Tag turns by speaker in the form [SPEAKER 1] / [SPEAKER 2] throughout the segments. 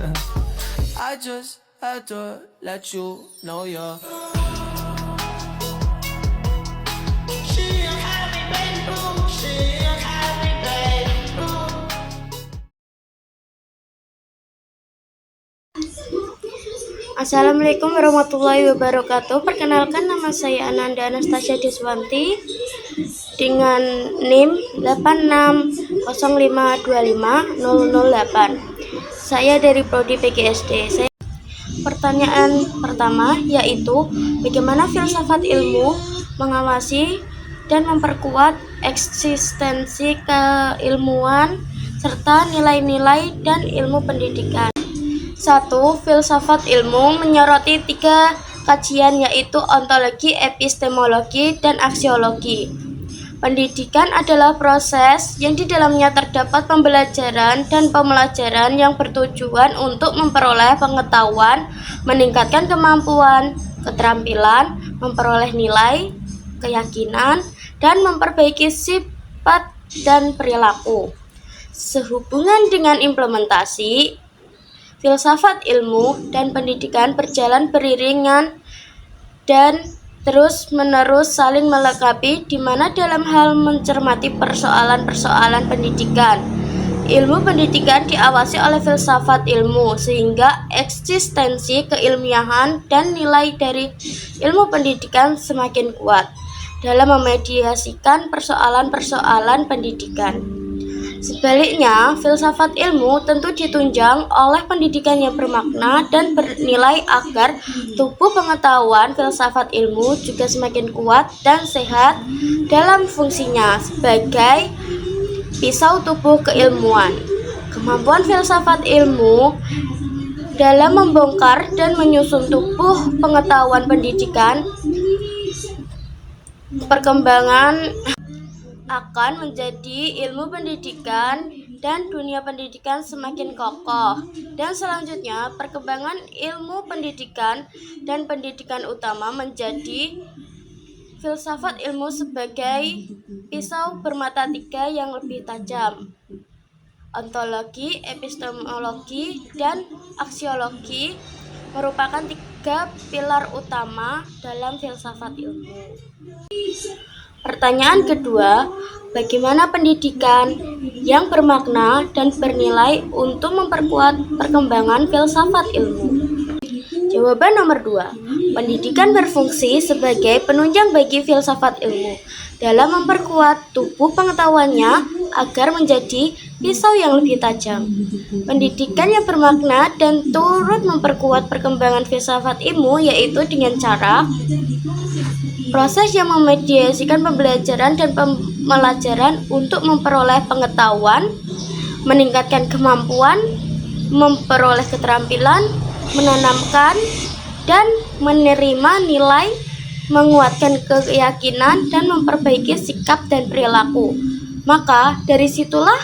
[SPEAKER 1] I just had to let you know you're.
[SPEAKER 2] Assalamualaikum warahmatullahi wabarakatuh. Perkenalkan, nama saya Ananda Anastasia Deswanti dengan NIM 8605250008. Saya dari Prodi PGSD. Pertanyaan pertama yaitu bagaimana filsafat ilmu mengawasi dan memperkuat eksistensi keilmuan serta nilai-nilai dan ilmu pendidikan. 1. Filsafat ilmu menyoroti 3 kajian yaitu ontologi, epistemologi, dan aksiologi. Pendidikan adalah proses yang di dalamnya terdapat pembelajaran dan pemelajaran yang bertujuan untuk memperoleh pengetahuan, meningkatkan kemampuan, keterampilan, memperoleh nilai, keyakinan, dan memperbaiki sifat dan perilaku. Sehubungan dengan implementasi, filsafat ilmu dan pendidikan berjalan beriringan dan terus-menerus saling melengkapi, di mana dalam hal mencermati persoalan-persoalan pendidikan, ilmu pendidikan diawasi oleh filsafat ilmu, sehingga eksistensi keilmiahan dan nilai dari ilmu pendidikan semakin kuat dalam memediasikan persoalan-persoalan pendidikan. Sebaliknya, filsafat ilmu tentu ditunjang oleh pendidikan yang bermakna dan bernilai agar tubuh pengetahuan filsafat ilmu juga semakin kuat dan sehat dalam fungsinya sebagai pisau tubuh keilmuan. Kemampuan filsafat ilmu dalam membongkar dan menyusun tubuh pengetahuan pendidikan perkembangan akan menjadi ilmu pendidikan dan dunia pendidikan semakin kokoh. Dan selanjutnya, perkembangan ilmu pendidikan dan pendidikan utama menjadi filsafat ilmu sebagai pisau bermata 3 yang lebih tajam. Ontologi, epistemologi, dan aksiologi merupakan 3 pilar utama dalam filsafat ilmu. Pertanyaan kedua, bagaimana pendidikan yang bermakna dan bernilai untuk memperkuat perkembangan filsafat ilmu? Jawaban nomor 2, pendidikan berfungsi sebagai penunjang bagi filsafat ilmu dalam memperkuat tubuh pengetahuannya agar menjadi pisau yang lebih tajam. Pendidikan yang bermakna dan turut memperkuat perkembangan filsafat ilmu yaitu dengan cara proses yang memediasikan pembelajaran dan pembelajaran untuk memperoleh pengetahuan, meningkatkan kemampuan, memperoleh keterampilan, menanamkan dan menerima nilai, menguatkan keyakinan, dan memperbaiki sikap dan perilaku. Maka dari situlah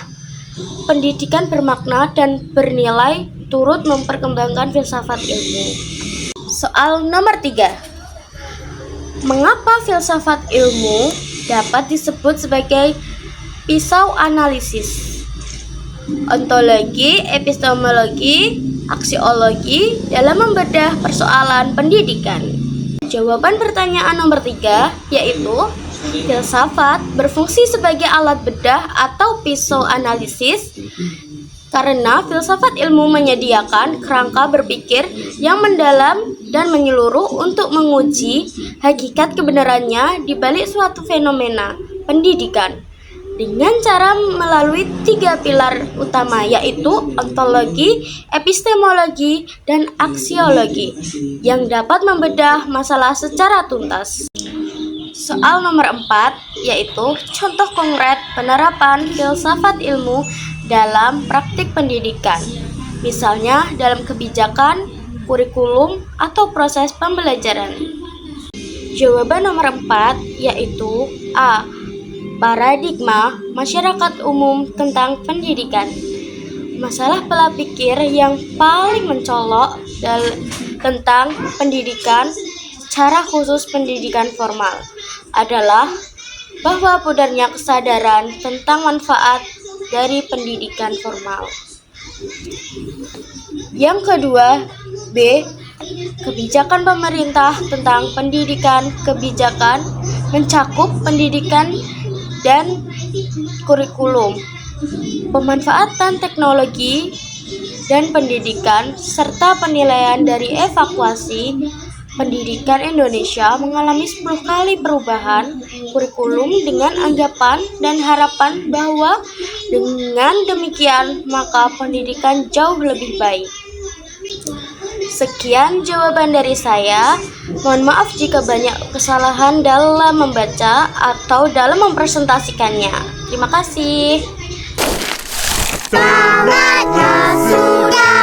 [SPEAKER 2] pendidikan bermakna dan bernilai turut memperkembangkan filsafat ilmu. Soal nomor 3. Mengapa filsafat ilmu dapat disebut sebagai pisau analisis? Ontologi, epistemologi, aksiologi dalam membedah persoalan pendidikan. Jawaban pertanyaan nomor 3 yaitu filsafat berfungsi sebagai alat bedah atau pisau analisis karena filsafat ilmu menyediakan kerangka berpikir yang mendalam dan menyeluruh untuk menguji hakikat kebenarannya di balik suatu fenomena pendidikan dengan cara melalui 3 pilar utama yaitu ontologi, epistemologi, dan aksiologi yang dapat membedah masalah secara tuntas. Soal nomor 4 yaitu contoh konkret penerapan filsafat ilmu dalam praktik pendidikan, misalnya dalam kebijakan, kurikulum, atau proses pembelajaran. Jawaban nomor 4 yaitu A. Paradigma masyarakat umum tentang pendidikan. Masalah pola pikir yang paling mencolok tentang pendidikan, secara khusus pendidikan formal, adalah bahwa pudarnya kesadaran tentang manfaat dari pendidikan formal. Yang kedua, B. Kebijakan pemerintah tentang pendidikan. Kebijakan mencakup pendidikan dan kurikulum, pemanfaatan teknologi dan pendidikan, serta penilaian dari evaluasi. Pendidikan Indonesia mengalami 10 kali perubahan kurikulum dengan anggapan dan harapan bahwa dengan demikian maka pendidikan jauh lebih baik. Sekian jawaban dari saya. Mohon maaf jika banyak kesalahan dalam membaca atau dalam mempresentasikannya. Terima kasih.
[SPEAKER 3] Sahabatnya sudah